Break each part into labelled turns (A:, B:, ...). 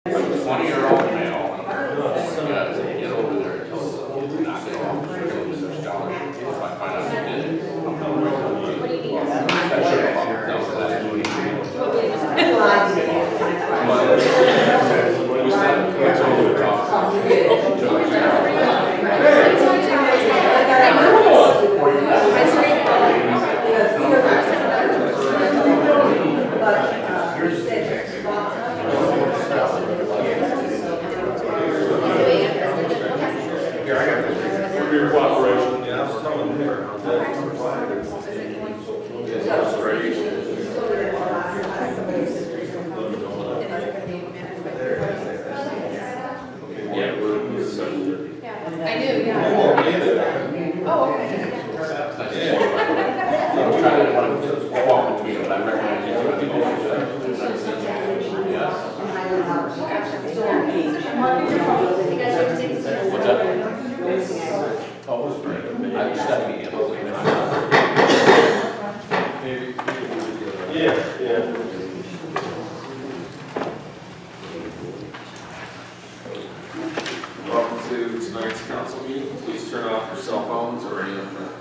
A: 20-year-old male, get over there and tell them, knock it off, their scholarship. If I find out who did it, I'm not going to that should have bumped down to that. We said, it's over the top.
B: Your cooperation. Yeah, I was telling her.
A: Yeah, we're 7:30.
C: I knew, yeah. Oh, okay.
A: I'm trying to walk between them, but I recognize you. Yes. What's up? Oh, it was great. I'm Stephanie.
B: Yeah, yeah.
D: Welcome to tonight's council meeting. Please turn off your cell phones or any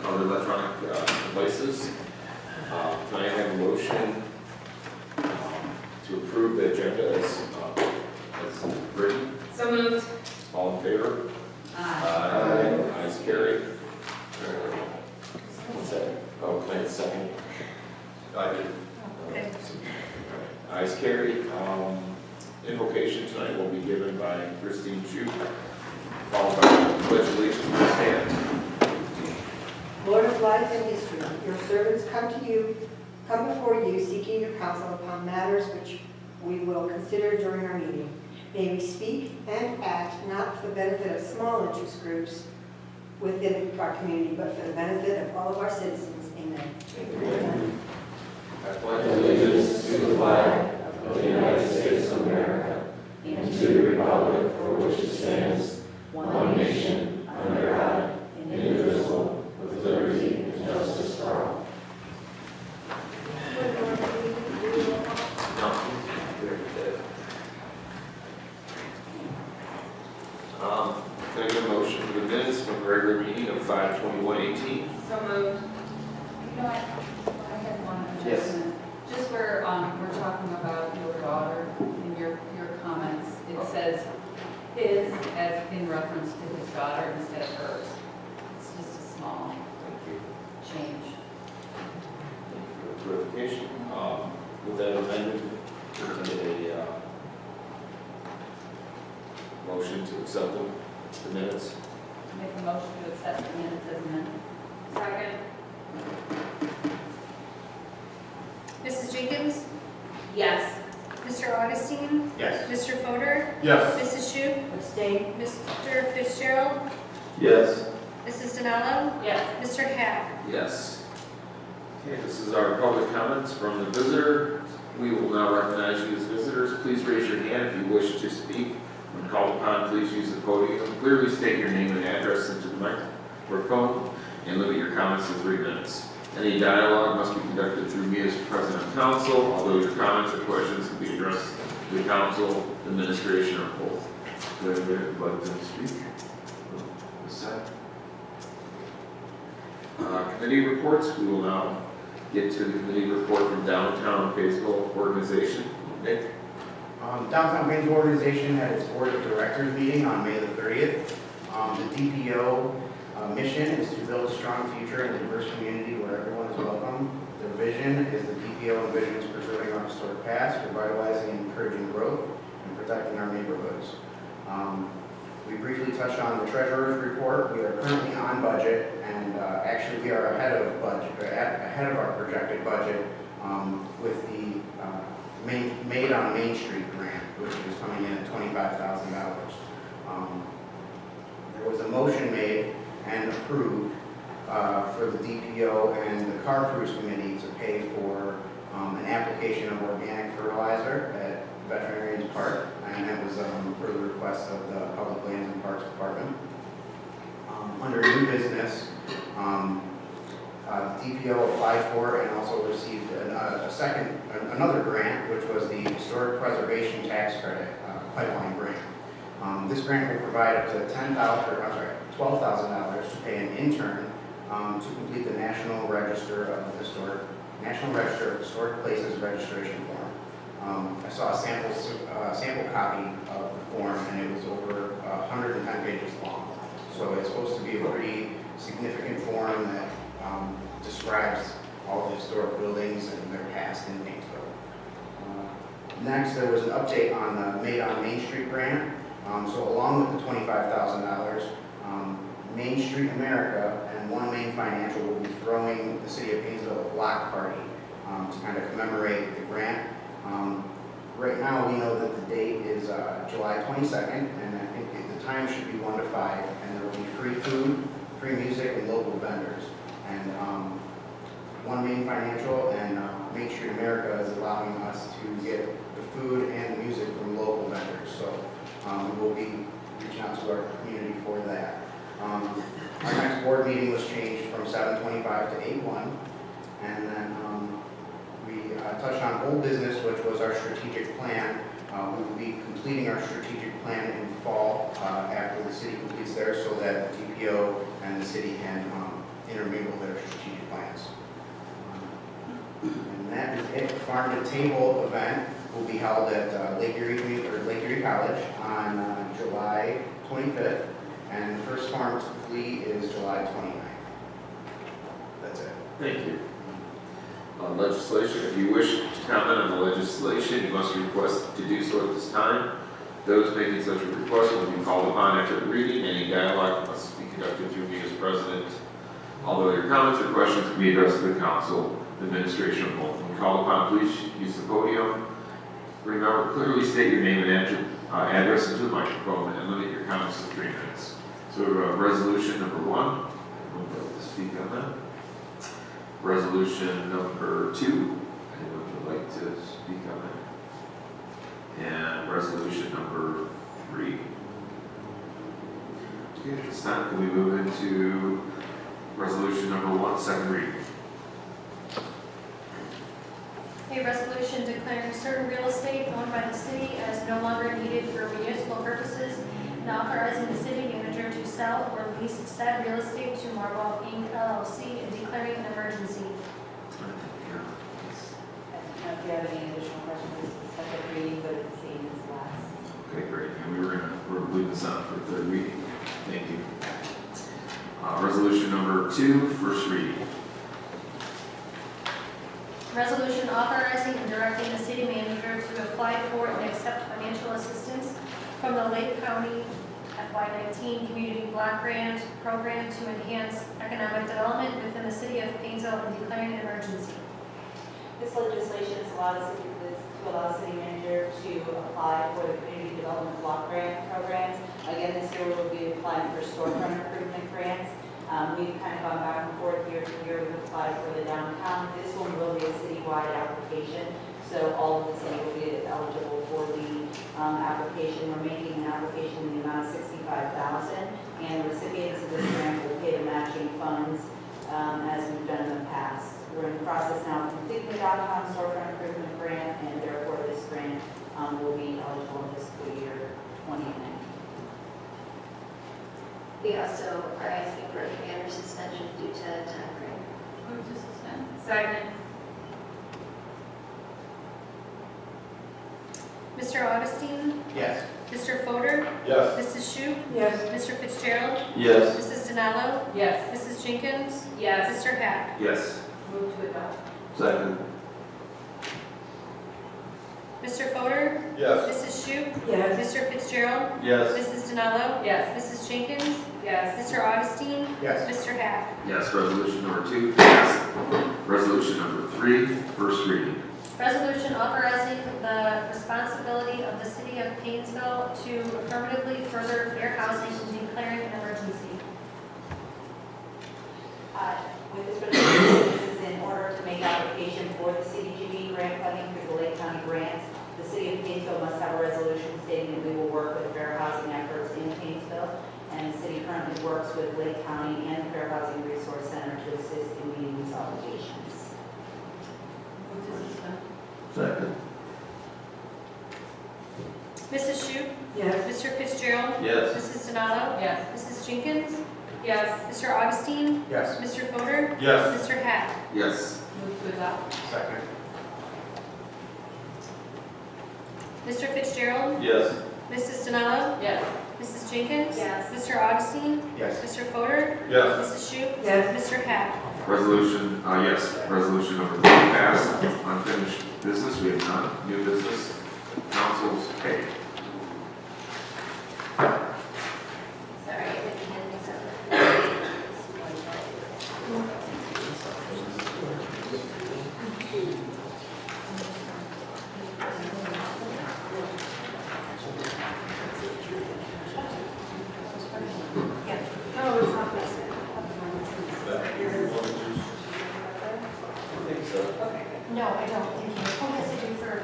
D: other electronic devices. Tonight I have a motion to approve the agenda as written.
C: So moved.
D: All in favor? Ayes carried. What's that? Oh, can I get a second? I did.
C: Okay.
D: Ayes carried. Invocation tonight will be given by Christine Chu, followed by the pledge of allegiance. Please stand.
E: Lord of life and history, your servants come before you seeking your counsel upon matters which we will consider during our meeting. May we speak and act not for the benefit of small interest groups within our community, but for the benefit of all of our citizens. Amen.
D: Amen. I pledge allegiance to the flag of the United States of America and to the republic for which it stands, one nation, under God, indivisible, with liberty and justice for all. Can I get a motion for the minutes from the regular meeting of 5/21/18?
C: So moved. You know, I had one adjustment. Just where we're talking about your daughter in your comments, it says his as in reference to his daughter instead of hers. It's just a small
D: Thank you.
C: change.
D: For clarification, with that amended, can I get a motion to accept the minutes?
C: Make a motion to accept the minutes as amended. Second.
F: Mrs. Jenkins?
C: Yes.
F: Mr. Augustine?
B: Yes.
F: Mr. Fodor?
B: Yes.
F: Mrs. Shute?
E: Abstain.
F: Mr. Fitzgerald?
B: Yes.
F: Mrs. Donallo?
C: Yes.
F: Mr. Hack?
D: Yes. Okay, this is our public comments from the visitor. We will now recognize you as visitors. Please raise your hand if you wish to speak. When called upon, please use the podium. Clearly state your name and address into the microphone and limit your comments to 3 minutes. Any dialogue must be conducted through me as president of council, although your comments or questions can be addressed to the council, administration, or both. Do anybody would like to speak? Committee reports. We will now get to the committee report from Downtown Painesville Organization. Nick?
G: Downtown Painesville Organization had its board of directors meeting on May the 30th. The DPO mission is to build a strong future in a diverse community where everyone is welcome. Their vision is the DPO envisions preserving our historic past, revitalizing and encouraging growth, and protecting our neighborhoods. We briefly touched on the treasurer's report. We are currently on budget, and actually we are ahead of budget, ahead of our projected budget with the Made on Main Street grant, which is coming in at $25,000. There was a motion made and approved for the DPO and the Car Cruise Committee to pay for an application of organic fertilizer at Veterinarian's Park, and that was per the request of the Public Lands and Parks Department. Under new business, DPO applied for and also received another grant, which was the Historic Preservation Tax Credit pipeline This grant will provide up to $12,000 to pay an intern to complete the National Register of Historic Places registration form. I saw a sample copy of the form, and it was over 110 pages long. So it's supposed to be a pretty significant form that describes all the historic buildings and their past in Painesville. Next, there was an update on the Made on Main Street grant. So along with the $25,000, Main Street America and One Main Financial will be throwing the City of Painesville a block party to kind of commemorate the grant. Right now, we know that the date is July 22nd, and I think the time should be 1 to 5, and there will be free food, free music, and local vendors. And One Main Financial and Main Street America is allowing us to get the food and the music from local vendors. So we will be reaching out to our community for that. Our next board meeting was changed from 7:25 to 8:1. And then we touched on old business, which was our strategic plan. We will be completing our strategic plan in fall after the city completes theirs, so that the TPO and the city can intermingle their strategic plans. And that is it. The Farm to Table event will be held at Lake Erie College on July 25th, and the first Farm to Flee is July 29th. That's it.
D: Thank you. On legislation, if you wish to comment on the legislation, you must request to do so at this time. Those making such a request will be called upon after the reading. Any dialogue must be conducted through me as president. Although your comments or questions can be addressed to the council, the administration of both. When called upon, please use the podium. Remember, clearly state your name and address into the microphone, and limit your comments to 3 minutes. So resolution number 1, anyone would like to speak on that? Resolution number 2, anyone would like to speak on that? And resolution number 3. Okay, at this time, can we move into resolution number 1, second reading?
F: A resolution declaring certain real estate owned by the city as no longer needed for municipal purposes and authorizing the city manager to sell or lease said real estate to Marble Inc. LLC and declaring an emergency.
C: If you have any additional questions, this is the second reading, but it's the same as last.
D: Okay, great. And we're leaving this on for third reading. Thank you. Resolution number 2, first reading.
F: Resolution authorizing and directing the city manager to apply for and accept financial assistance from the Lake County FY19 Community Block Grant Program to enhance economic development within the city of Painesville and declaring an emergency.
H: This legislation allows to allow city manager to apply for the community development block grant programs. Again, this year we'll be applying for storefront improvement grants. We've kind of gone back and forth year to year. We've applied for the downtown. This one will be a citywide application, so all of the city will be eligible for the application. We're making an application in the amount of $65,000, and recipients of this grant will pay the matching funds as we've done in the past. We're in the process now of completing the downtown storefront improvement grant, and therefore this grant will be eligible in fiscal year 2019.
I: We also are asking for a commander suspension due to time frame.
C: Move to suspend. Second.
F: Mr. Augustine?
G: Yes.
F: Mr. Fodor?
B: Yes.
F: Mrs. Shute?
E: Yes.
F: Mr. Fitzgerald?
B: Yes.
F: Mrs. Denallo?
C: Yes.
F: Mrs. Jenkins?
C: Yes.
F: Mr. Hack?
D: Yes.
C: Move to adopt.
B: Second.
F: Mr. Fodor?
B: Yes.
F: Mrs. Shute?
E: Yes.
F: Mr. Fitzgerald?
B: Yes.
F: Mrs. Denallo?
C: Yes.
F: Mrs. Jenkins?
C: Yes.
F: Mr. Augustine?
G: Yes.
F: Mr. Hack?
D: Yes. Resolution number 2 passed. Resolution number 3, first reading.
F: Resolution authorizing the responsibility of the city of Painesville to affirmatively further fair housing and declaring an emergency.
H: With this resolution, this is in order to make application for the CDGB grant funding through the Lake County grants. The city of Painesville must have a resolution stating that we will work with fair housing efforts in Painesville, and the city currently works with Lake County and the Fair Housing Resource Center to assist in meeting these obligations.
C: Move to suspend.
B: Second.
F: Mrs. Shute?
E: Yes.
F: Mr. Fitzgerald.
B: Yes.
F: Mrs. Donato.
C: Yes.
F: Mrs. Jenkins.
C: Yes.
F: Mr. Augustine.
G: Yes.
F: Mr. Fodor.
B: Yes.
F: Mr. Hack.
D: Yes.
C: Move to adopt.
G: Second.
F: Mr. Fitzgerald.
B: Yes.
F: Mrs. Donato.
C: Yes.
F: Mrs. Jenkins.
I: Yes.
F: Mr. Augustine.
G: Yes.
F: Mr. Fodor.
B: Yes.
F: Mrs. Shute.
E: Yes.
F: Mr. Hack.
D: Resolution number 3 passed. Unfinished business, we have none. New business, council's pay.
I: Sorry, I didn't hand this
B: I think so.
F: No, I don't. Thank you. Who has to do for?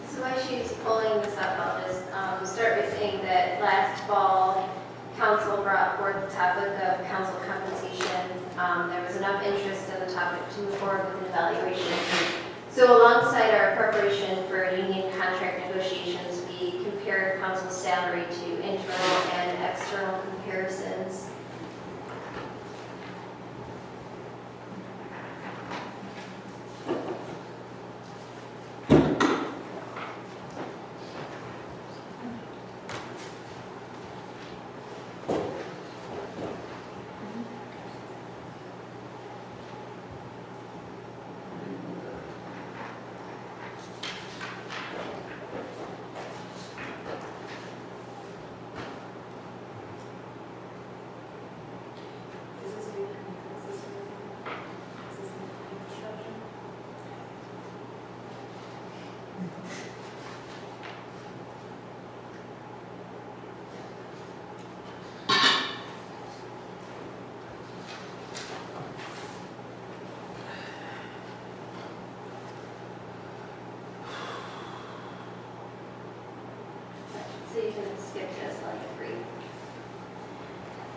I: So while she's pulling this up, I'll just start by saying that last fall, council brought forth the topic of council compensation. There was enough interest in the topic to move forward with an evaluation. So alongside our preparation for union contract negotiations, we compared council's salary to internal and external comparisons. So you can skip to slide 3.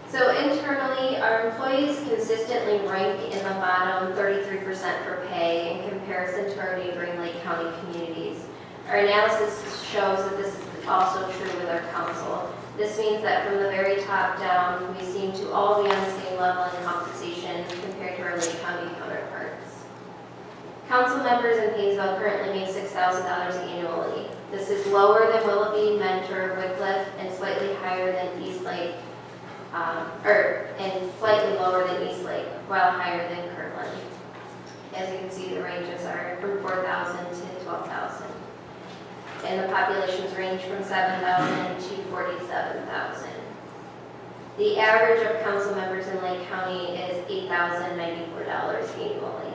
I: So internally, our employees consistently rank in the bottom 33% for pay in comparison to our neighboring Lake County communities. Our analysis shows that this is also true with our council. This means that from the very top down, we seem to all be on the same level in compensation compared to our Lake County counterparts. Council members in Painesville currently make $6,000 annually. This is lower than Willoughby, Mentor, Wickliffe, and slightly higher than Eastlake, and slightly lower than Eastlake, while higher than Kirtland. As you can see, the ranges are from 4,000 to 12,000. And the populations range from 7,000 to 47,000. The average of council members in Lake County is $8,094 annually.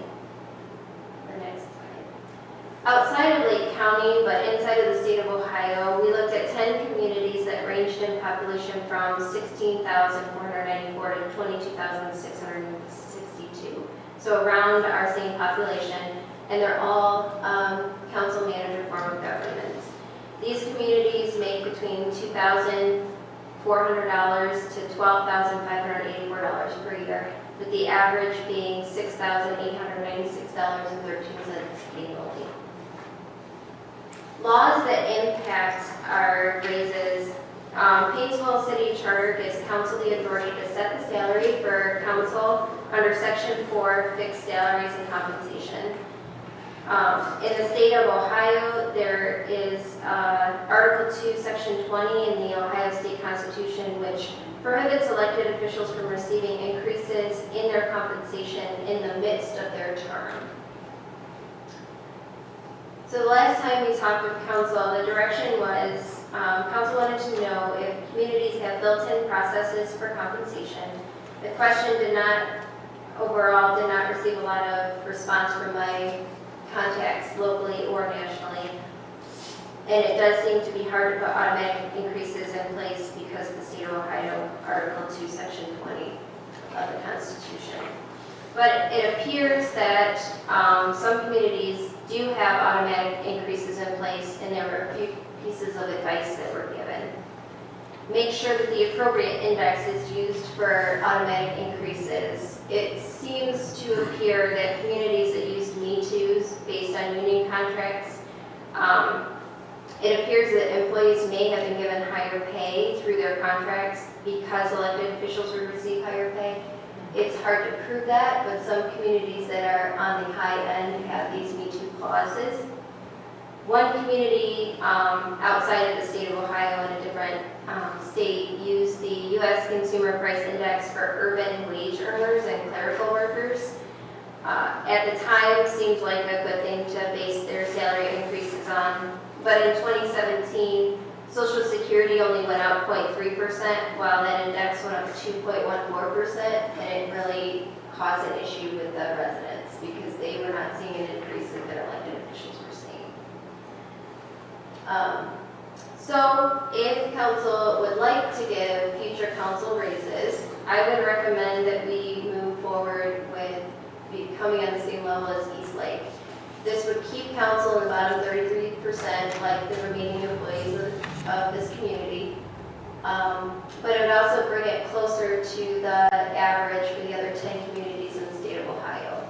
I: The next slide. Outside of Lake County, but inside of the state of Ohio, we looked at 10 communities that ranged in population from 16,494 to 22,662. So around our same population, and they're all council manager form of governments. These communities make between $2,400 to $12,584 per year, with the average being $6,896.13 annually. Laws that impact our raises. Painesville City Charter gives council the authority to set the salary for council under Section 4, fixed salaries and compensation. In the state of Ohio, there is Article 2, Section 20 in the Ohio State Constitution, which prohibits elected officials from receiving increases in their compensation in the midst of their term. So the last time we talked with council, the direction was, council wanted to know if communities have built-in processes for compensation. The question did not receive a lot of response from my contacts locally or nationally. And it does seem to be hard to put automatic increases in place because of the state of Ohio, Article 2, Section 20 of the Constitution. But it appears that some communities do have automatic increases in place, and there were a few pieces of advice that were given. make sure that the appropriate index is used for automatic increases. It seems to appear that communities that used Me-Toos based on union contracts, it appears that employees may have been given higher pay through their contracts because elected officials will receive higher pay. It's hard to prove that, but some communities that are on the high end have these Me-Too clauses. One community outside of the state of Ohio in a different state used the U.S. Consumer Price Index for urban wage earners and clerical workers. At the time, seemed like a good thing to base their salary increases on. But in 2017, Social Security only went up 0.3%, while that index went up 2.14%, and it really caused an issue with the residents because they were not seeing an increase that their elected officials were seeing. So if council would like to give future council raises, I would recommend that we move forward with becoming on the same level as East Lake. This would keep council in the bottom 33% like the remaining employees of this community. But it would also bring it closer to the average for the other 10 communities in the state of Ohio.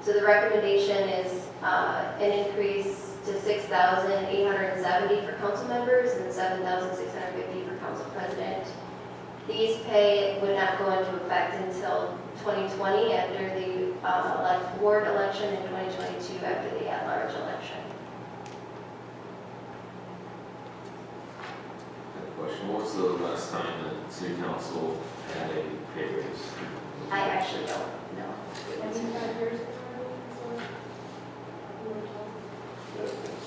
I: So the recommendation is an increase to $6,870 for council members and $7,650 for council president. These pay would not go into effect until 2020 after the board election and 2022 after the at-large election.
D: Question, what was the last time that city council had a pay raise?
I: I actually don't know.
E: 25 years ago.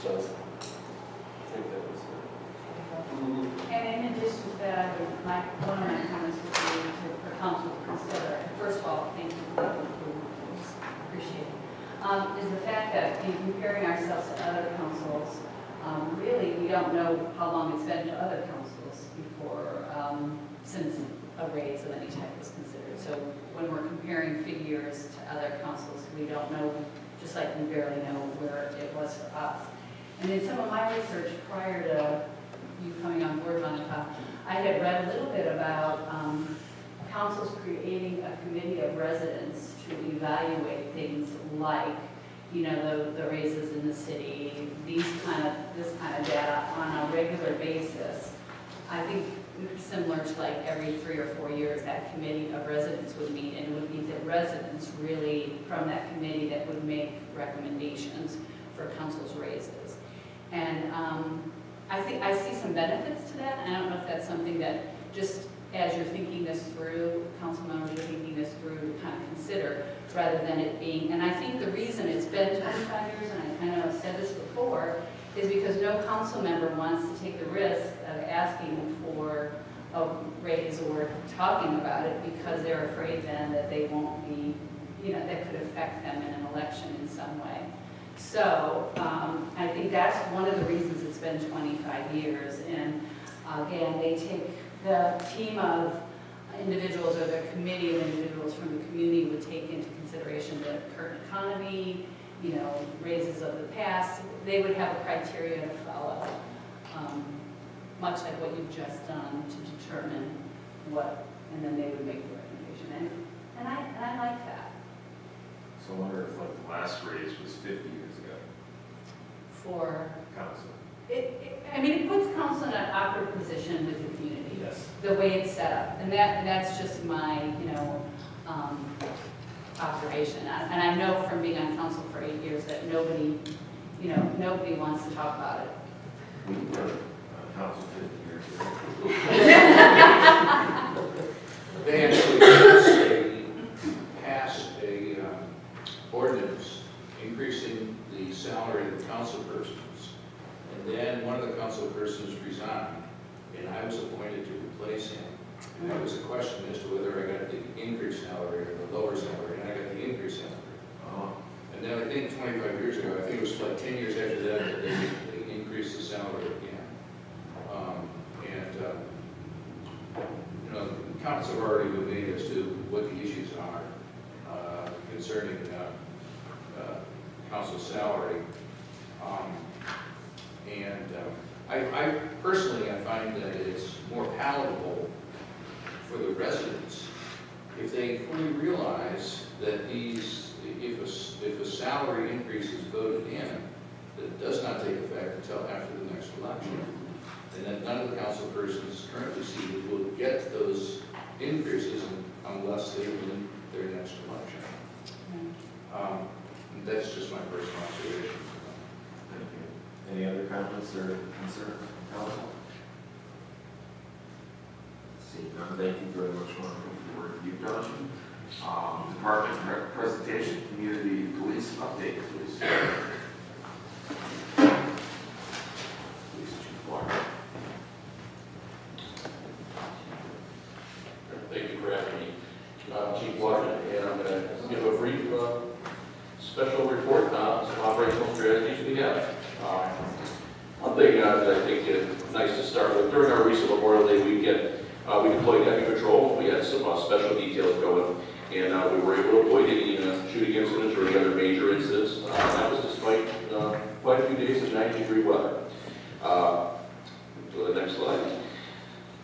B: So, I think that was it.
C: And in addition to that, one of my comments would be for council to consider, first of all, thank you for that, appreciate it, is the fact that in comparing ourselves to other councils, really, we don't know how long it's been to other councils before, since a raise of any type was considered. So when we're comparing figures to other councils, we don't know, just like we barely know where it was for us. And in some of my research prior to you coming on board, Monica, I had read a little bit about councils creating a committee of residents to evaluate things like, you know, the raises in the city, this kind of data on a regular basis. I think similar to like every 3 or 4 years, that committee of residents would meet, and it would be the residents really from that committee that would make recommendations for council's raises. And I think I see some benefits to that. I don't know if that's something that just as you're thinking this through, council members are thinking this through, to kind of consider, rather than it being, and I think the reason it's been 25 years, and I kind of said this before, is because no council member wants to take the risk of asking for a raise or talking about it because they're afraid then that they won't be, you know, that could affect them in an election in some way. So I think that's one of the reasons it's been 25 years. And again, they take the team of individuals or the committee of individuals from the community would take into consideration the current economy, you know, raises of the past. They would have a criteria to follow, much like what you've just done to determine what, and then they would make the recommendation. And I like that.
D: So I wonder if like the last raise was 50 years ago,
C: For
D: council.
C: I mean, it puts council in an awkward position with the community.
D: Yes.
C: The way it's set up, and that's just my, you know, observation. And I know from being on council for 8 years that nobody, you know, nobody wants to talk about it.
D: We were on council 50 years ago.
J: They actually passed a ordinance increasing the salary of the council persons. And then one of the council persons resigned, and I was appointed to replace him. And there was a question as to whether I got the increased salary or the lower salary, and I got the increased salary. And then I think 25 years ago, I think it was like 10 years after that, they increased the salary again. You know, the comments have already been made as to what the issues are concerning council salary. I personally, I find that it's more palatable for the residents if they fully realize that if a salary increase is voted in, that it does not take effect until after the next election. And that none of the council persons currently seated will get those increases unless they win their next election. That's just my personal observation.
D: Thank you. Any other comments or concerns, council? Seeing none, thank you very much for the work you've done. Department presentation, community police update, please. Police Chief Walker.
A: Thank you for having me. I'm Chief Walker, and I'm going to give a brief special report on some operational strategies we have. One thing that I think is nice to start with, during our recent Memorial Day weekend, we deployed heavy patrol. We had some special details going, and we were able to avoid any shooting incidents or any other major incidents. That was despite quite a few days of 90-degree weather. Go to the next slide.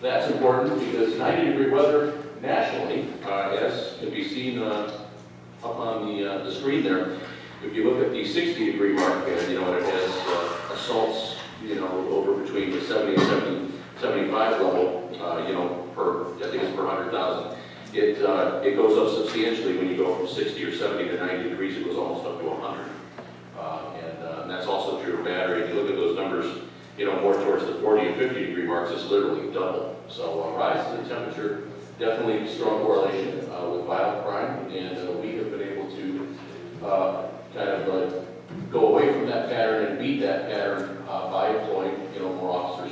A: That's important because 90-degree weather nationally, as can be seen up on the screen there, if you look at the 60-degree mark, and it has assaults, over between the 70 and 75 level, I think it's per 100,000. It goes up substantially when you go from 60 or 70 to 90 degrees. It goes almost up to 100, and that's also true of battery. If you look at those numbers, more towards the 40 and 50-degree marks, it's literally double. So rises in temperature, definitely strong correlation with violent crime, and we have been able to kind of go away from that pattern and beat that pattern by employing more officers.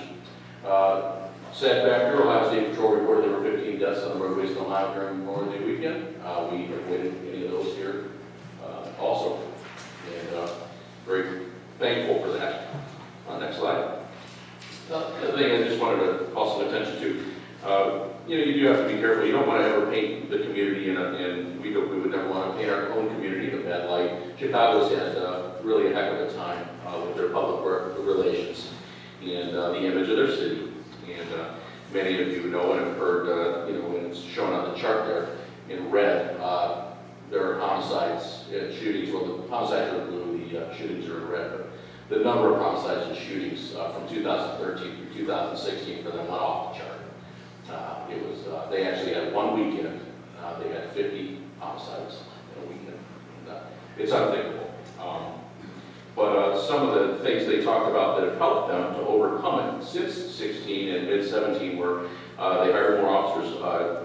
A: Sad factor, Ohio State Patrol reported there were 15 deaths on the roadways in Ohio during Memorial Day weekend. We avoided any of those here also, and very thankful for that. Next slide. The other thing I just wanted to call some attention to, you do have to be careful. You don't want to ever paint the community and we would never want to paint our own community in a bad light. Chicago's had really a heck of a time with their public relations and the image of their city. And many of you know and have heard, when it's shown on the chart there in red, there are homicides and shootings. Well, the homicides are in blue, the shootings are in red. But the number of homicides and shootings from 2013 through 2016 for them went off the chart. They actually had one weekend, they had 50 homicides in a weekend. It's unthinkable. But some of the things they talked about that have helped them to overcome it since 16 and mid-17 were they hired more officers,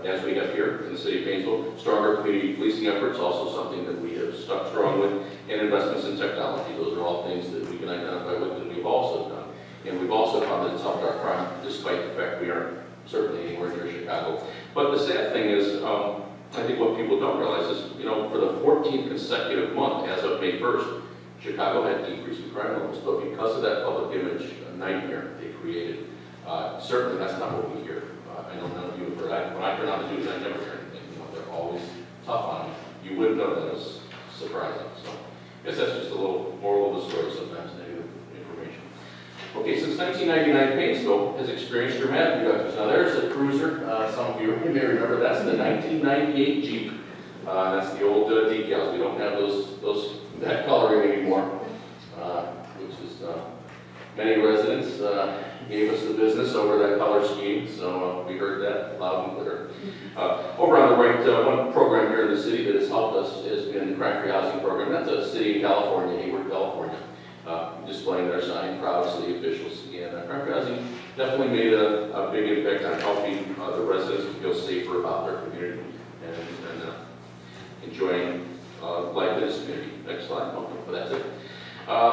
A: as we have here in the city of Painesville. Stronger community policing efforts, also something that we have stuck strong with, and investments in technology. Those are all things that we can identify with that we've also done. And we've also found that it's helped our crime, despite the fact we aren't certainly anywhere near Chicago. But the sad thing is, I think what people don't realize is, for the 14th consecutive month, as of May 1st, Chicago had decreasing crime levels, but because of that public image nightmare they created, certainly that's not what we hear. I know none of you have heard. When I turn on the news, I never hear anything. They're always tough on me. You wouldn't know that. It's surprising. So I guess that's just a little moral of the story, sometimes negative information. Okay, since 1999, Painesville has experienced dramatic reductions. Now there's a cruiser. Some of you may remember that's the 1998 Jeep. That's the old decals. We don't have that coloring anymore, which is many residents gave us the business over that color scheme, so we heard that loud and clear. Over on the right, one program here in the city that has helped us has been the Crime-Free Housing Program. That's a city in California, Hayward, California, displaying their sign, proud city officials. And Crime-Free Housing definitely made a big impact on helping the residents feel safer about their community and enjoying life in this community. Next slide. Okay, but that's it.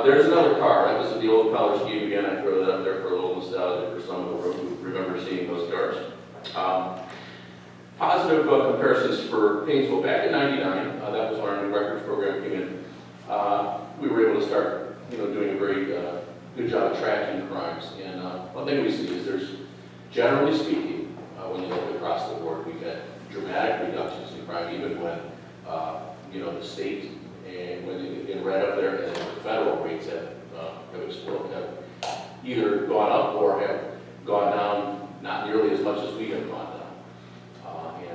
A: There's another car. That was the old college scheme again. I throw that up there for a little nostalgia for some of the room who remember seeing those cars. Positive comparisons for Painesville. Back in '99, that was when our new records program came in. We were able to start, doing a very good job of tracking crimes. And one thing we see is there's, generally speaking, when you look across the board, we've had dramatic reductions in crime, even when the state and when in red up there, and the federal rates have exploded, have either gone up or have gone down not nearly as much as we have gone down.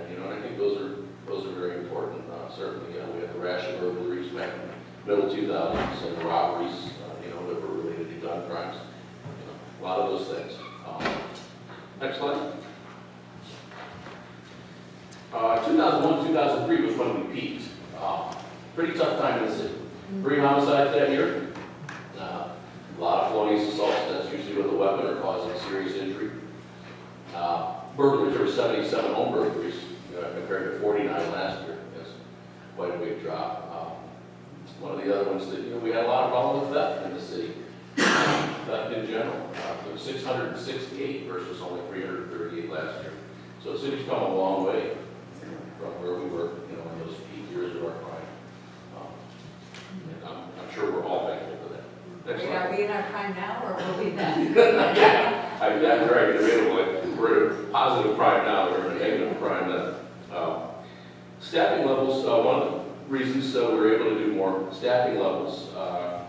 A: And I think those are very important. Certainly, we have the rash of burglaries back in the middle 2000s and the robberies, that were related to gun crimes. A lot of those things. Next slide. 2001, 2003 was when we peaked. Pretty tough time in the city. 3 homicides that year. A lot of felonious assaults, that's usually with a weapon or causing serious injury. Burglaries, there were 77 home burglaries compared to 49 last year. That's quite a big drop. One of the other ones that, we had a lot of problems with theft in the city. Theft in general. There were 668 versus only 338 last year. So the city's come a long way from where we were, in those peak years of our crime. And I'm sure we're all thankful for that. Next slide.
C: Are we in our prime now, or will we then?
A: That's right. We're at a positive prime now, we're at a negative prime then. Staffing levels, one of the reasons we're able to do more staffing levels are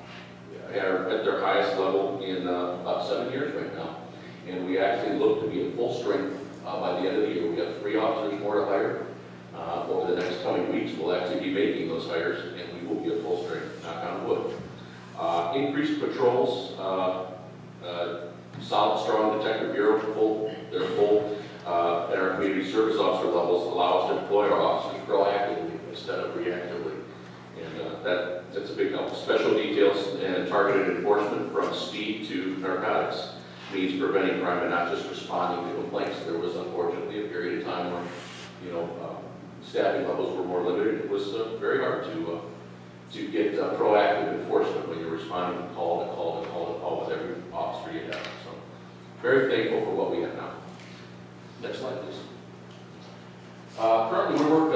A: at their highest level in about 7 years right now. And we actually look to be at full strength by the end of the year. We have 3 officers more to hire. Over the next coming weeks, we'll actually be making those hires, and we will be at full strength, knock on wood. Increased patrols, solid, strong detective bureau, they're full, and our community service officer levels allow us to deploy our officers proactively instead of reactively. And that's a big help. Special details and targeted enforcement from speed to narcotics means preventing crime and not just responding to complaints. There was unfortunately a period of time when, staffing levels were more limited. It was very hard to get proactive enforcement when you're responding to call to call to call to call with every officer you have. So very thankful for what we have now. Next slide, please. Currently, we work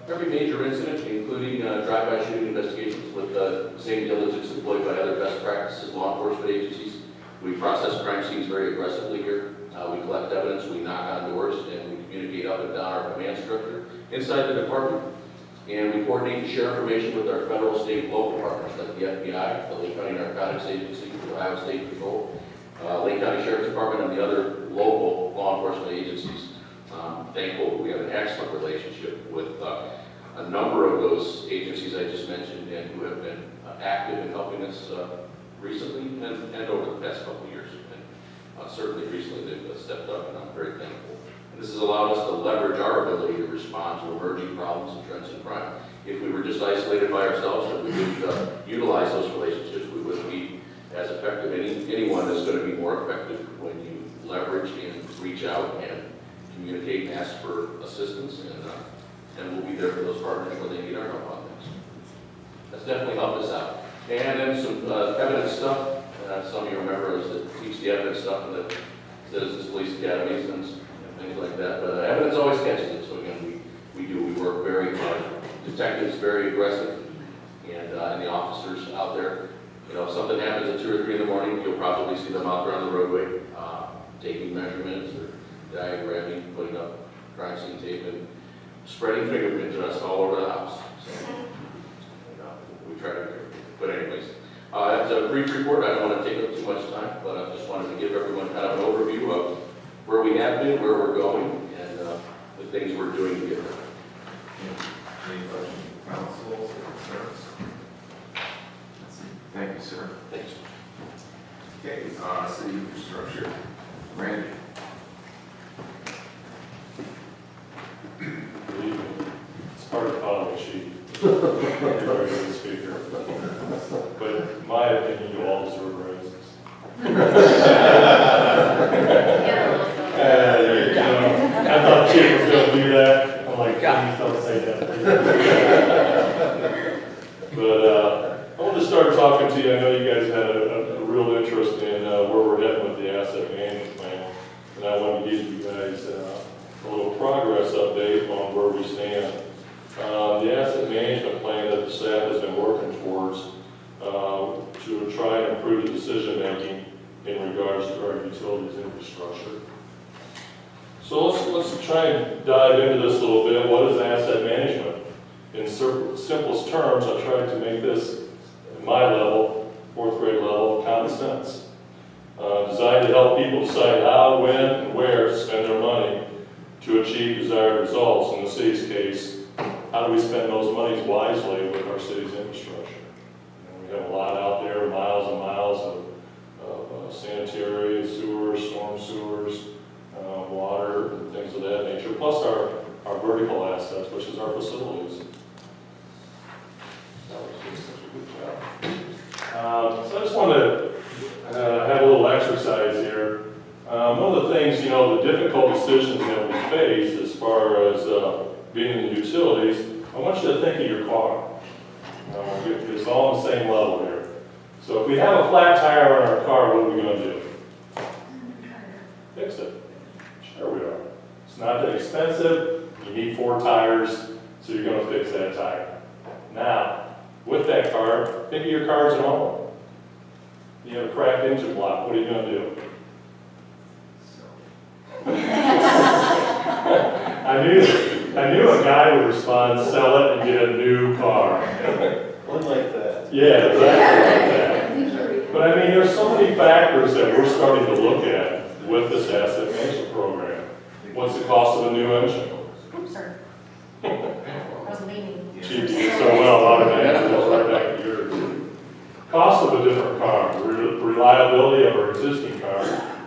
A: every major incident, including drive-by shooting investigations, with the same diligence employed by other best practices law enforcement agencies. We process crime scenes very aggressively here. We collect evidence, we knock on doors, and we communicate up and down our command structure inside the department. And we coordinate and share information with our federal, state, and local partners like the FBI, the Lake County Narcotics Agency, the Ohio State Patrol, Lake County Sheriff's Department, and the other local law enforcement agencies. Thankful we have an excellent relationship with a number of those agencies I just mentioned and who have been active in helping us recently and over the past couple of years. And certainly recently they've stepped up, and I'm very thankful. And this has allowed us to leverage our ability to respond to emerging problems and trends in crime. If we were just isolated by ourselves and we would utilize those relationships, we wouldn't be as effective. Anyone is going to be more effective when you leverage and reach out and communicate and ask for assistance, and we'll be there for those partners when they need our help on things. That's definitely helped us out. And then some evidence stuff. Some of you remember us that teach the evidence stuff in the Citizens Police Academies and things like that. But evidence always catches it. So again, we work very hard. Detectives very aggressive, and the officers out there. If something happens at 2 or 3 in the morning, you'll probably see them out there on the roadway taking measurements or diagramming, putting up crime scene tape, and spreading fingerprint dust all over the house. So we try to be careful. But anyways, that's a brief report. I don't want to take up too much time, but I just wanted to give everyone kind of an overview of where we have been, where we're going, and the things we're doing to get there.
D: Any questions from council or concerns? Thank you, sir.
A: Thanks.
D: Okay, city infrastructure. Randy.
B: It's hard to follow a sheet. You're a very good speaker. But in my opinion, you all deserve raises. I thought Chief was going to do that. I'm like, please don't say that. But I wanted to start talking to you. I know you guys had a real interest in where we're heading with the asset management plan. And I want to give you guys a little progress update on where we stand. The asset management plan that the staff has been working towards to try and improve the decision making in regards to our utilities infrastructure. So let's try and dive into this a little bit. What is asset management? In simplest terms, I tried to make this at my level, 4th grade level, common sense. designed to help people decide how, when, and where to spend their money to achieve desired results. In the city's case, how do we spend those monies wisely with our city's infrastructure? We have a lot out there, miles and miles of sanitary, sewers, storm sewers, water, and things of that nature, plus our vertical assets, which is our facilities. So I just want to have a little exercise here. One of the things, the difficult decisions that we face as far as being in the utilities, I want you to think of your car. It's all on the same level here. So if we have a flat tire on our car, what are we going to do? Fix it. Sure we are. It's not that expensive. You need 4 tires, so you're going to fix that tire. Now, with that car, think of your cars at home. You have a cracked engine block. What are you going to do? I knew a guy would respond, sell it and get a new car.
K: One like that.
B: Yeah, exactly like that. But I mean, there's so many factors that we're starting to look at with this asset management program. What's the cost of a new engine?
F: Oops, sorry. I was leaning.
B: Chief, you did so well automatically, goes right back to yours. Cost of a different car, reliability of our existing car,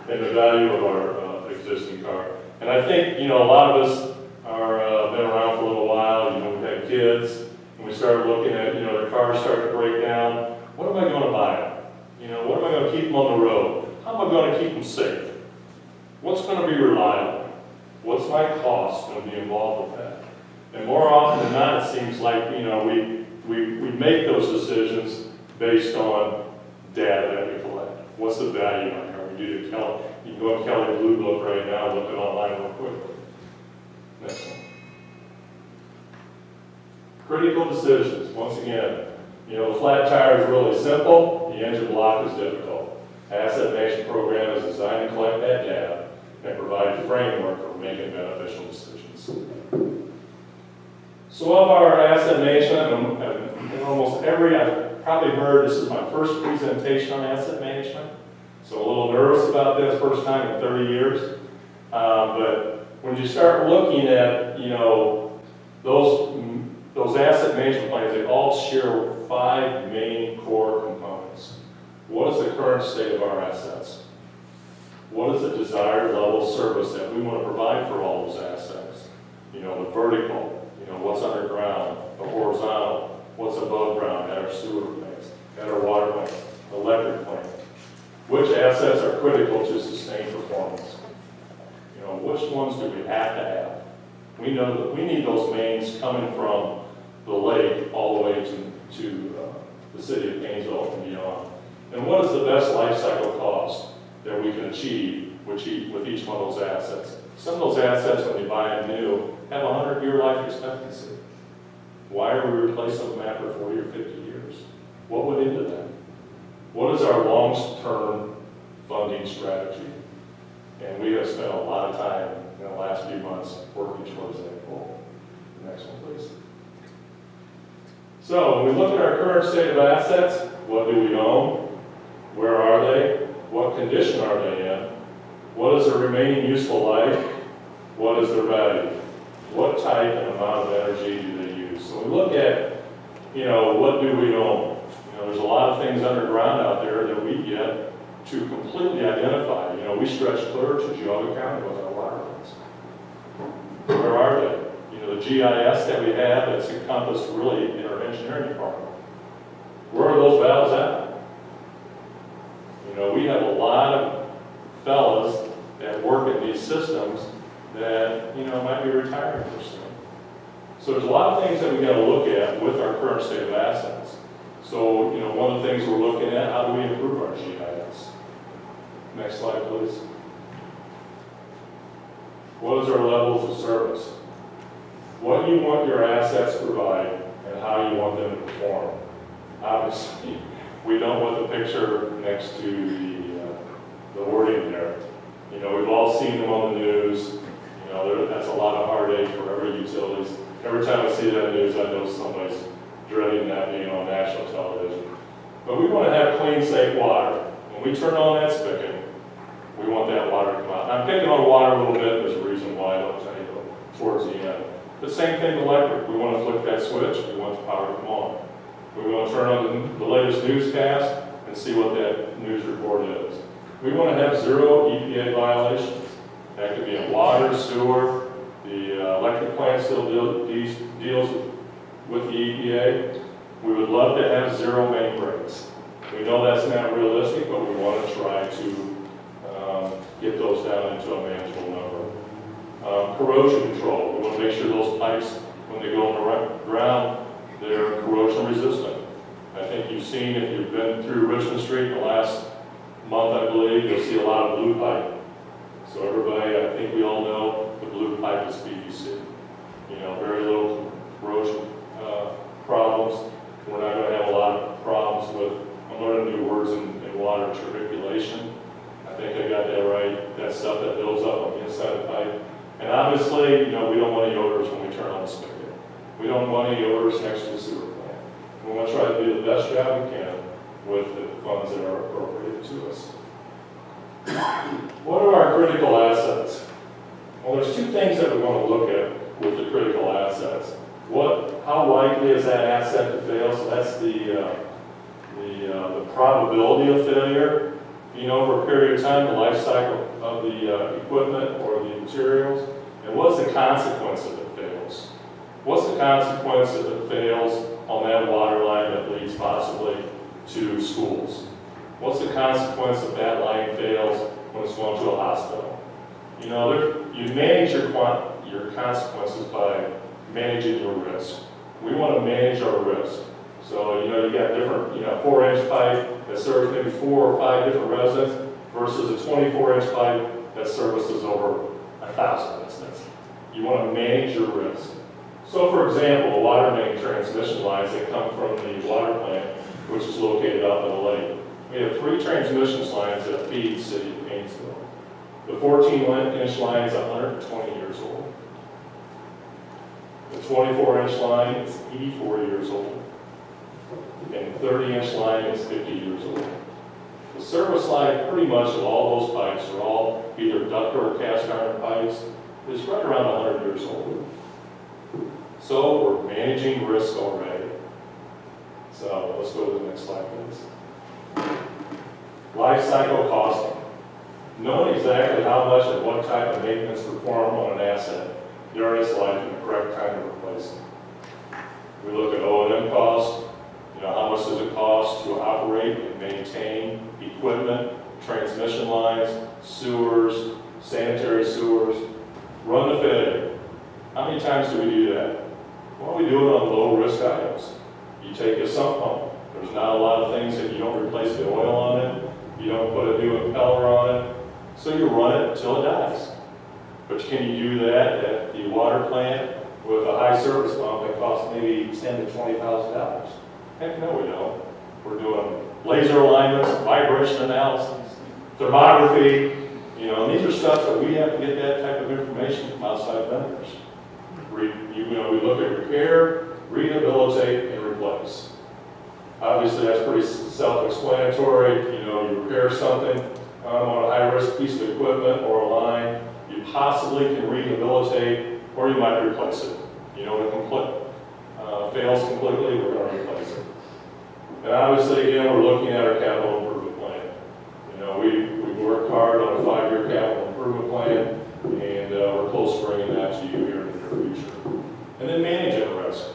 B: and the value of our existing car. And I think, a lot of us are been around for a little while, we've had kids, and we started looking at, their cars start to break down. What am I going to buy them? What am I going to keep them on the road? How am I going to keep them safe? What's going to be reliable? What's my cost going to be involved with that? And more often than not, it seems like, we make those decisions based on data that we collect. What's the value on here? We do the Kelly. You can go on Kelly Blue Book right now and look it online real quickly. Next one. Critical decisions. Once again, the flat tire is really simple. The engine block is difficult. Asset management program is designed to collect that data and provide a framework for making beneficial decisions. So of our asset management, and almost I've probably heard this is my first presentation on asset management, so a little nervous about this, first time in 30 years. But when you start looking at, those asset management plans, they all share 5 main core components. What is the current state of our assets? What is the desired level of service that we want to provide for all those assets? The vertical, what's underground, the horizontal, what's above ground at our sewer plants, at our water plants, electric plant. Which assets are critical to sustain performance? Which ones do we have to have? We know that we need those mains coming from the lake all the way to the city of Painesville and beyond. And what is the best life cycle cost that we can achieve with each one of those assets? Some of those assets, when you buy them new, have a 100-year life expectancy. Why are we replacing them after 40 or 50 years? What went into that? What is our long-term funding strategy? And we have spent a lot of time in the last few months working towards that goal. The next one, please. So when we look at our current state of assets, what do we own? Where are they? What condition are they in? What is their remaining useful life? What is their value? What type and amount of energy do they use? So we look at, what do we own? There's a lot of things underground out there that we get to completely identify. We stretch clear to Geauga County with our water lines. Where are they? The GIS that we have that's encompassed really in our engineering department. Where are those valves at? We have a lot of fellas that work in these systems that, might be retiring pretty soon. So there's a lot of things that we got to look at with our current state of assets. So, one of the things we're looking at, how do we improve our GIS? Next slide, please. What is our levels of service? What you want your assets to provide and how you want them to perform. Obviously, we don't want the picture next to the wording there. We've all seen them on the news. That's a lot of heartache for every utilities. Every time I see that news, I know somebody's dreading that being on national television. But we want to have clean, safe water. When we turn on that spigot, We want that water to come out. I'm picking on water a little bit, there's a reason why, I'll tell you towards the end. The same thing with electric, we want to flip that switch, we want the power to come on. We want to turn on the latest newscast and see what that news report is. We want to have 0 EPA violations. That could be in water, sewer, the electric plant still deals with the EPA. We would love to have 0 main breaks. We know that's not realistic, but we want to try to get those down into a manageable number. Corrosion control, we want to make sure those pipes, when they go in the ground, they're corrosion resistant. I think you've seen, if you've been through Richmond Street in the last month, I believe, you'll see a lot of blue pipe. So everybody, I think we all know the blue pipe is PVC. You know, very little corrosion problems. We're not going to have a lot of problems with, I'm learning new words in water, turbiculation. I think I got that right. That stuff that builds up on the inside of the pipe. And obviously, you know, we don't want any odors when we turn on the spigot. We don't want any odors next to the sewer plant. We want to try to do the best job we can with the funds that are appropriated to us. What are our critical assets? Well, there's 2 things that we want to look at with the critical assets. How likely is that asset to fail? So that's the probability of failure. You know, over a period of time, the life cycle of the equipment or the materials, and what's the consequence if it fails? What's the consequence if it fails on that water line that leads possibly to schools? What's the consequence if that line fails when it's going to a hospital? You know, you manage your consequences by managing your risk. We want to manage our risk. So, you know, you got different, 4-inch pipe that serves maybe 4 or 5 different residents versus a 24-inch pipe that services over 1,000 residents. You want to manage your risk. So, for example, the water main transmission lines that come from the water plant, which is located out in the lake. We have 3 transmission lines that feed the city of Painesville. The 14-inch line is 120 years old. The 24-inch line is 84 years old. And the 30-inch line is 50 years old. The service line, pretty much of all those pipes are all either ductile or cast iron pipes, is right around 100 years old. So we're managing risk already. So let's go to the next slide, please. Life cycle costing. Knowing exactly how much and what type of maintenance performed on an asset during its life and the correct time to replace it. We look at O&M costs. You know, how much does it cost to operate and maintain equipment, transmission lines, sewers, sanitary sewers, run the failure. How many times do we do that? Well, we do it on low-risk items. You take a sump pump. There's not a lot of things that you don't replace the oil on it. You don't put a new impeller on it. So you run it until it dies. But can you do that at the water plant with a high service pump that costs maybe $10,000 to $20,000? Heck no, we don't. We're doing laser alignments, vibration analysis, thermography. You know, and these are stuff that we have to get that type of information from outside vendors. We look at repair, rehabilitate, and replace. Obviously, that's pretty self-explanatory. You know, you repair something on a high-risk piece of equipment or a line, you possibly can rehabilitate, or you might replace it. You know, if it fails completely, we're going to replace it. And obviously, again, we're looking at our capital improvement plan. You know, we worked hard on a 5-year capital improvement plan, and we're close to bringing that to you here in the near future. And then managing risk.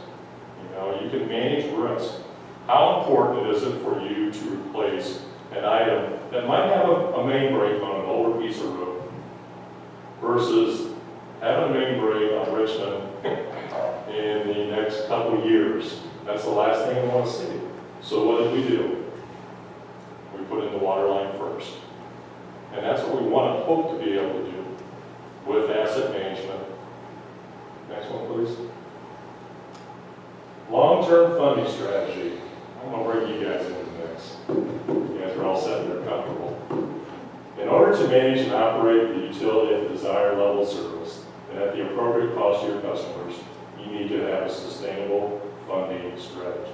B: You know, you can manage risk. How important is it for you to replace an item that might have a main break on an older piece of road versus having a main break on Richmond in the next couple of years? That's the last thing we want to see. So what did we do? We put in the water line first. And that's what we want to hope to be able to do with asset management. Next one, please. Long-term funding strategy. I'm going to bring you guys into the mix. You guys are all set and they're comfortable. In order to manage and operate the utility at the desired level of service and at the appropriate cost to your customers, you need to have a sustainable funding strategy.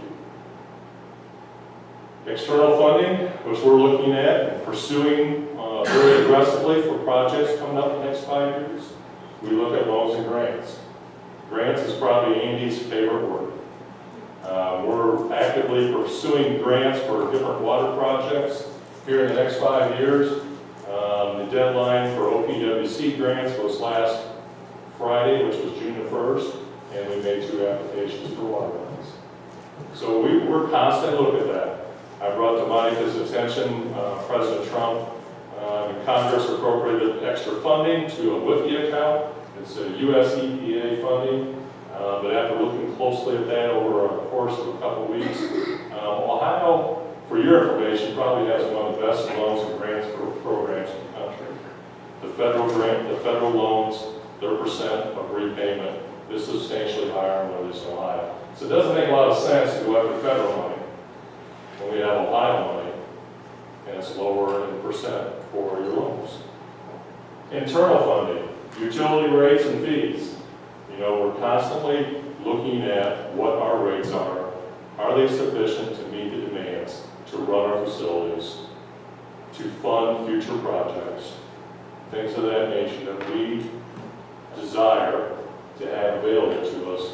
B: External funding, which we're looking at and pursuing very aggressively for projects coming up in the next 5 years, we look at loans and grants. Grants is probably Andy's favorite word. We're actively pursuing grants for different water projects here in the next 5 years. The deadline for OPWC grants was last Friday, which was June the 1st, and we made 2 applications for water grants. So we're constantly looking at that. I brought to Monica's attention, President Trump and Congress appropriated extra funding to a WIFIA account. It's a US EPA funding, but after looking closely at that over a course of a couple weeks, Ohio, for your information, probably has one of the best loans and grants for programs in the country. The federal loans, their percent of repayment is substantially higher than what it is in Ohio. So it doesn't make a lot of sense to go after federal money when we have Ohio money, and it's lower in percent for your loans. Internal funding, utility rates and fees. You know, we're constantly looking at what our rates are. Are they sufficient to meet the demands to run our facilities, to fund future projects, things of that nature that we desire to have available to us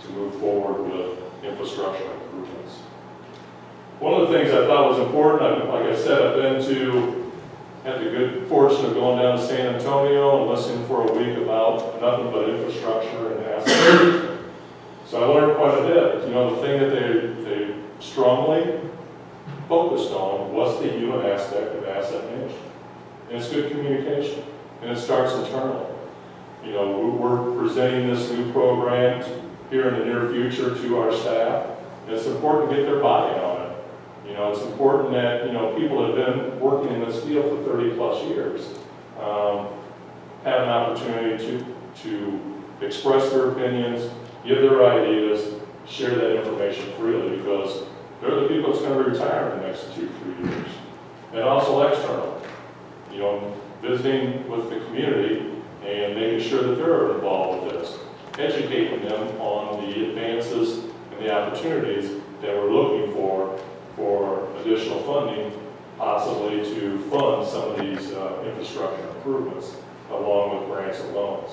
B: to move forward with infrastructure improvements. One of the things I thought was important, like I said, had the good fortune of going down to San Antonio and listening for a week about nothing but infrastructure and asset. So I learned quite a bit. You know, the thing that they strongly focused on was the human aspect of asset management. And it's good communication, and it starts internally. You know, we're presenting this new program here in the near future to our staff. And it's important to get their buy-in on it. You know, it's important that, you know, people that have been working in this field for 30 plus years have an opportunity to express their opinions, give their ideas, share that information freely, because they're the people that's going to retire in the next 2-3 years. And also external, you know, visiting with the community and making sure that they're involved with this, educating them on the advances and the opportunities that we're looking for additional funding, possibly to fund some of these infrastructure improvements along with grants and loans.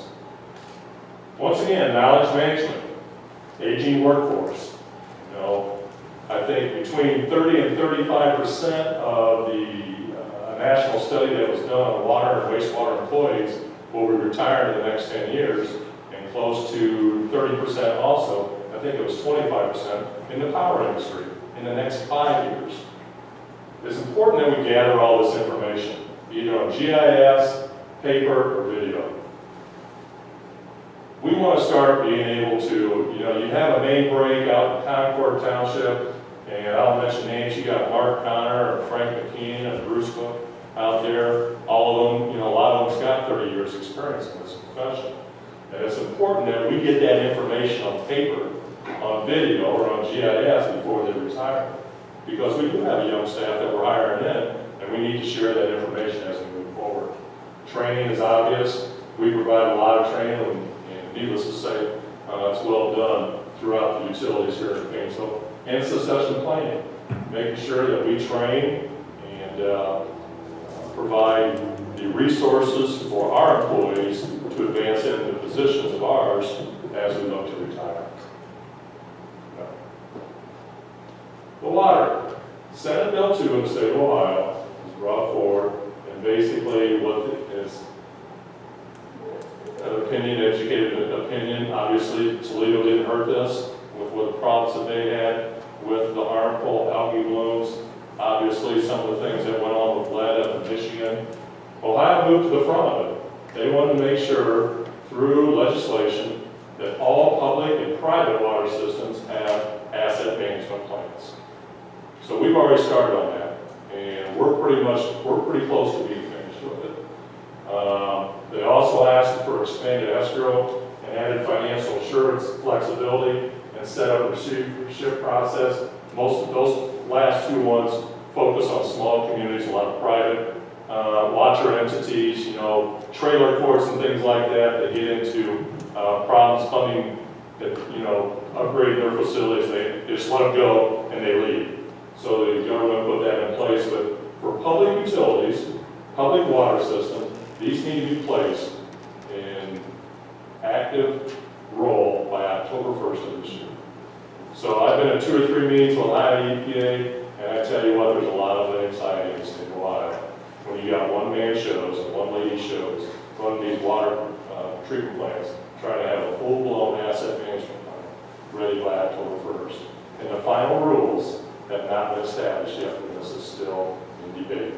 B: Once again, knowledge management, aging workforce. You know, I think between 30 and 35% of the national study that was done on water and wastewater employees will be retired in the next 10 years, and close to 30% also, I think it was 25%, in the power industry in the next 5 years. It's important that we gather all this information, either on GIS, paper, or video. We want to start being able to, you know, you have a main break out in Concord Township, and I'll mention names. You got Mark Connor, and Frank McKean, and Bruce Cook out there. All of them, you know, a lot of them's got 30 years experience in this profession. And it's important that we get that information on paper, on video, or on GIS before they retire. Because we do have a young staff that we're hiring in, and we need to share that information as we move forward. Training is obvious. We provide a lot of training, and needless to say, it's well done throughout the utilities here in Painesville. And succession planning, making sure that we train and provide the resources for our employees to advance into positions of ours as we look to retire. The water. Senate Bill 2 in the state of Ohio was brought forward, and basically what it is an opinion, educated opinion. Obviously, Toledo didn't hurt this with what the problems that they had with the harmful algae blooms. Obviously, some of the things that went on with lead up in Michigan. Ohio moved to the front of it. They wanted to make sure, through legislation, that all public and private water systems have asset management plans. So we've already started on that, and we're pretty close to being finished with it. They also asked for expanded escrow and added financial assurance flexibility and set up a receivership process. Most of those last two ones focus on small communities, a lot of private watcher entities, you know, trailer courts and things like that. They get into problems funding, you know, upgrading their facilities. They just let them go and they leave. So the government put that in place. But for public utilities, public water system, these need to be placed in active role by October 1st of this year. So I've been at 2 or 3 meetings with Ohio EPA, and I tell you what, there's a lot of anxiety in the state of Ohio. When you got one man shows and one lady shows, one of these water treatment plants, trying to have a full-blown asset management plan ready by October 1st. And the final rules have not been established yet, and this is still in debate.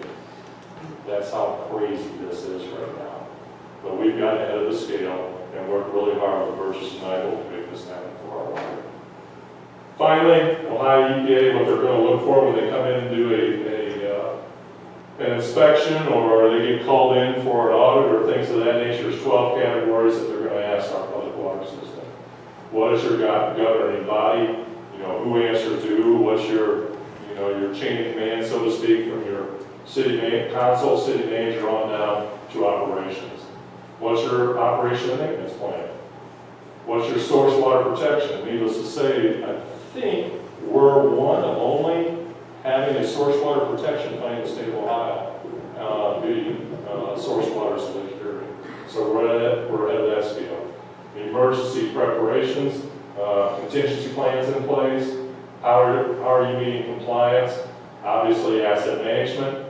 B: That's how crazy this is right now. But we've got ahead of the scale and worked really hard with Burgess and Nigel to make this happen for our water. Finally, Ohio EPA, what they're going to look for when they come in and do an inspection or they get called in for an audit or things of that nature, there's 12 categories that they're going to ask our public water system. What is your governing body? You know, who answers to who? What's your, you know, your chain of command, so to speak, from your city council, city manager on down to operations? What's your operation and maintenance plan? What's your source water protection? Needless to say, I think we're one of only having a source water protection plan in the state of Ohio, source water security. So we're ahead of that scale. Emergency preparations, contingency plans in place. How are you meeting compliance? Obviously, asset management,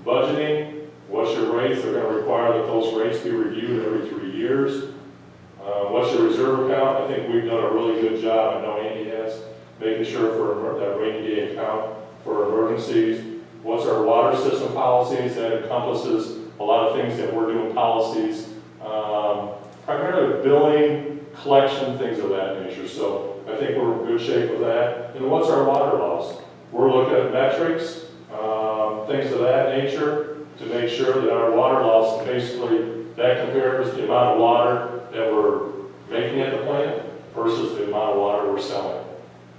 B: budgeting. What's your rates? They're going to require that those rates be reviewed every 3 years. What's your reserve account? I think we've done a really good job. I know Andy has, making sure for that rainy day account for emergencies. What's our water system policies? That encompasses a lot of things that we're doing policies, primarily billing, collection, things of that nature. So I think we're in good shape with that. And what's our water loss? We're looking at metrics, things of that nature to make sure that our water loss, basically, that compares the amount of water that we're making at the plant versus the amount of water we're selling.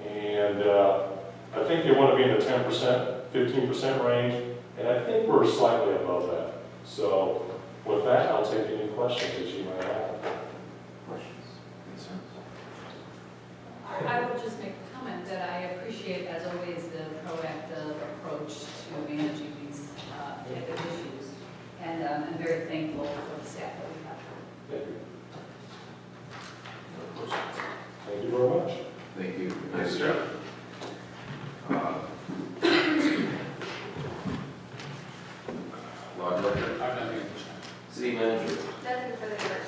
B: And I think they want to be in the 10%, 15% range, and I think we're slightly above that. So with that, I'll take any questions that you might have.
D: Questions, concerns?
C: I would just make a comment that I appreciate, as always, the proactive approach to managing these type of issues. And I'm very thankful for the staff that we have.
B: Thank you.
D: No questions?
B: Thank you very much.
D: Thank you. Nice job. Law Director,
J: I'm not even.
D: City Manager,
I: Nothing for the report.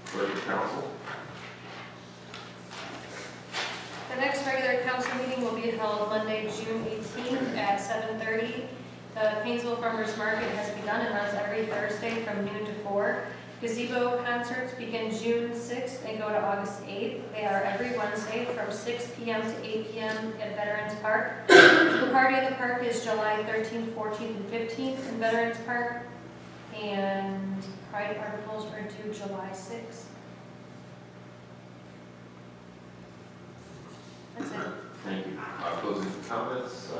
D: Clerk of Council.
F: The next regular council meeting will be held Monday, June 18th at 7:30. The Painesville Farmers Market has begun and runs every Thursday from noon to 4. Gazebo concerts begin June 6th and go to August 8th. They are every Wednesday from 6 p.m. to 8 p.m. at Veterans Park. The party in the park is July 13th, 14th, and 15th in Veterans Park. And Pride articles are due July 6th. That's it.
D: Thank you. Closing comments,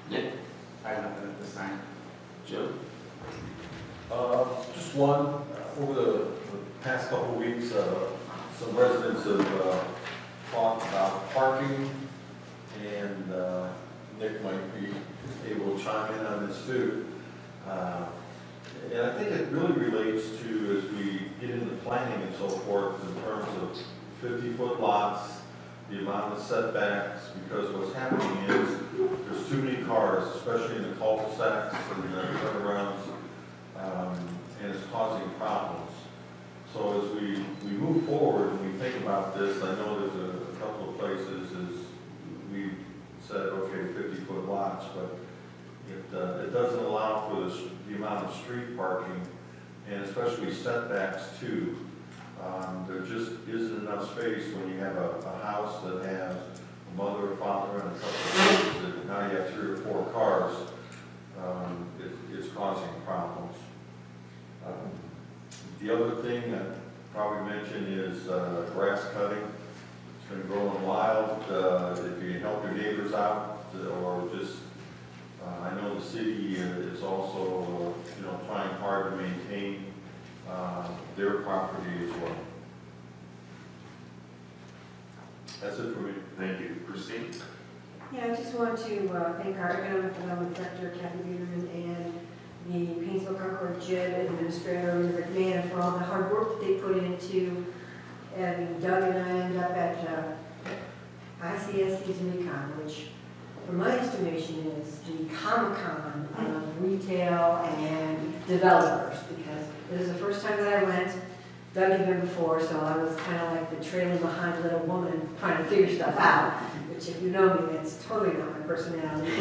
D: Nick,
G: I have nothing at this time.
D: Jim?
K: Just one, over the past couple of weeks, some residents have talked about parking, and Nick might be able to chime in on this too. And I think it really relates to, as we get into planning and so forth, in terms of 50-foot lots, the amount of setbacks, because what's happening is there's too many cars, especially in the cul-de-sacs and the turnarounds, and it's causing problems. So as we move forward and we think about this, I know there's a couple of places as we said, okay, 50-foot lots, but it doesn't allow for the amount of street parking, and especially setbacks too. There just isn't enough space when you have a house that has a mother, a father, and a couple of kids, and now you have 3 or 4 cars. It's causing problems. The other thing that I probably mention is grass cutting. It's been growing wild. If you help your neighbors out, or just, I know the city is also, trying hard to maintain their property as well. That's it for me.
D: Thank you. Christine?
E: Yeah, I just want to thank our Economic Development Director, Kathy Biederman, and the Painesville Concord JED administrator, Rick McMahon, for all the hard work that they put into, and Doug and I end up at ICSC's Recon, which, from my estimation, is the Comic-Con of retail and developers, because this is the first time that I went. Doug had been before, so I was kind of like the trailing behind little woman trying to figure stuff out, which if you know me, that's totally not my personality.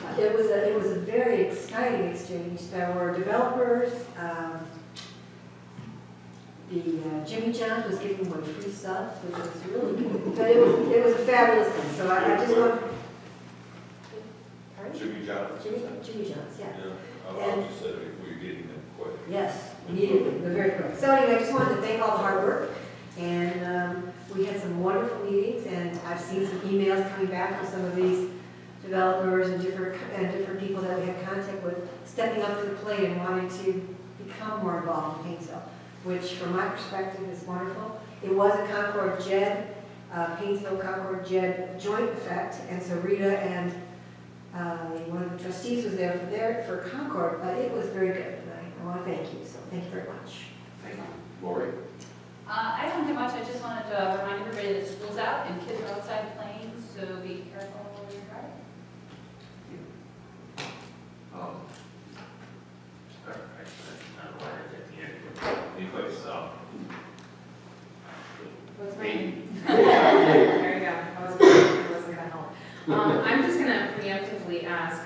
E: But it was a very exciting exchange. There were developers, Jimmy John's was giving away free stuff, which was really good. But it was a fabulous thing, so I just want. Pardon?
K: Jimmy John's.
E: Jimmy John's, yeah.
K: I just said if we're getting them quick.
E: Yes, immediately, but very quick. So anyway, I just wanted to thank all the hard work, and we had some wonderful meetings, and I've seen some emails coming back from some of these developers and different people that we had contact with, stepping up to the plate and wanting to become more involved in Painesville, which from my perspective is wonderful. It was a Concord JED, Painesville Concord JED joint effect, and so Rita and one of the trustees was there for Concord, but it was very good, and I want to thank you, so thank you very much.
A: Thank you. Lori?
C: I don't have much, I just wanted to remind everybody that school's out and kids are outside playing, so be careful when you're driving.
L: What's raining? There you go. I wasn't gonna help. I'm just gonna preemptively ask,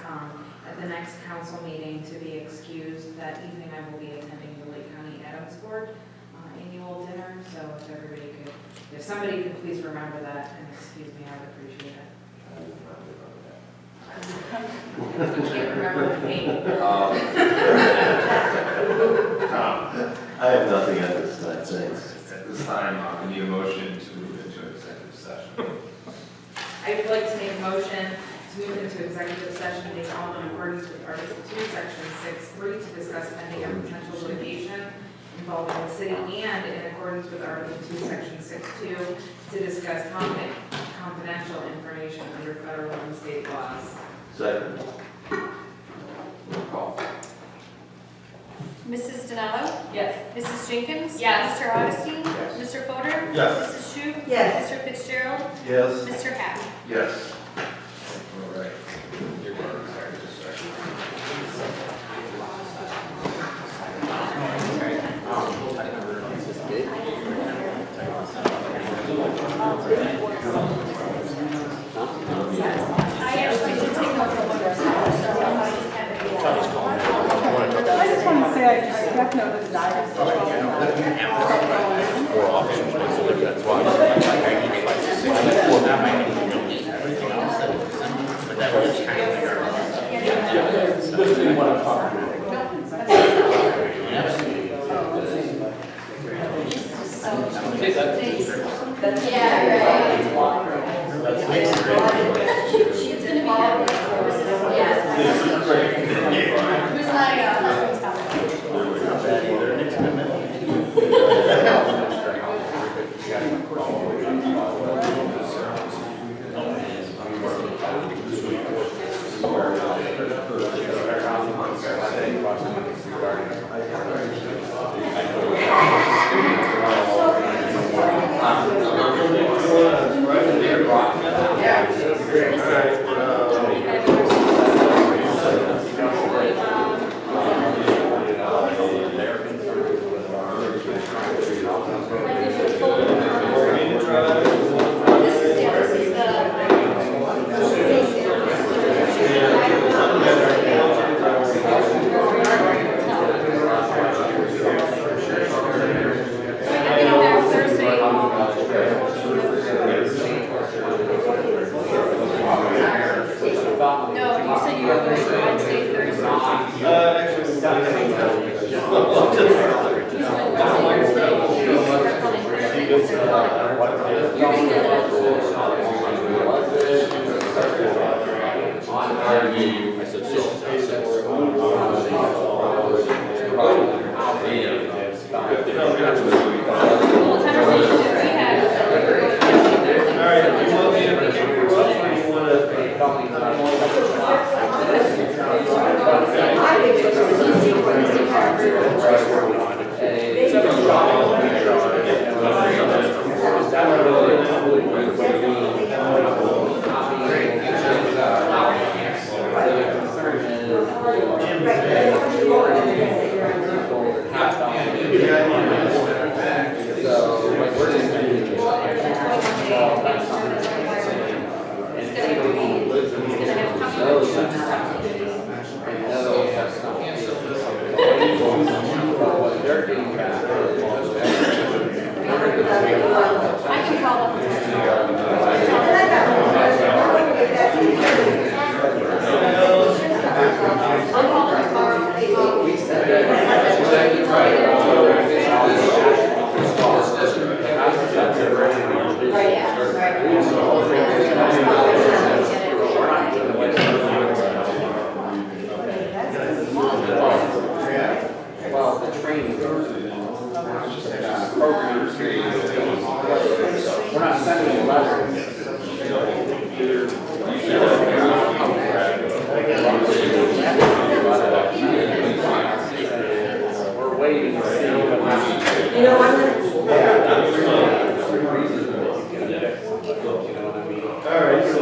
L: at the next council meeting to be excused. That evening I will be attending the Lake County Adams Board annual dinner, so if everybody could, if somebody could please remember that and excuse me, I would appreciate it. You can't remember the name.
M: I have nothing at this time, thanks.
D: At this time, we need a motion to move into executive session.
L: I would like to make a motion to move into executive session based on in accordance with Article 2, Section 6.3 to discuss pending or potential litigation involving the city and in accordance with Article 2, Section 6.2 to discuss confidential information under federal and state laws.
M: Second.
D: Roll call.
F: Mrs. Donato?
C: Yes.
F: Mrs. Jenkins?
C: Yes.
F: Mr. Augustine?
D: Yes.
F: Mr. Fodor?
K: Yes.
F: Mrs. Shute?
E: Yes.
F: Mr. Fitzgerald?
K: Yes.
F: Mr. Hack?
D: Yes. All right. You're going to executive session.
F: I actually did take notes of what you're saying, so I just had to be.
N: I just want to say, I have noticed that I
A: More officers, basically, that's why.
B: All right, so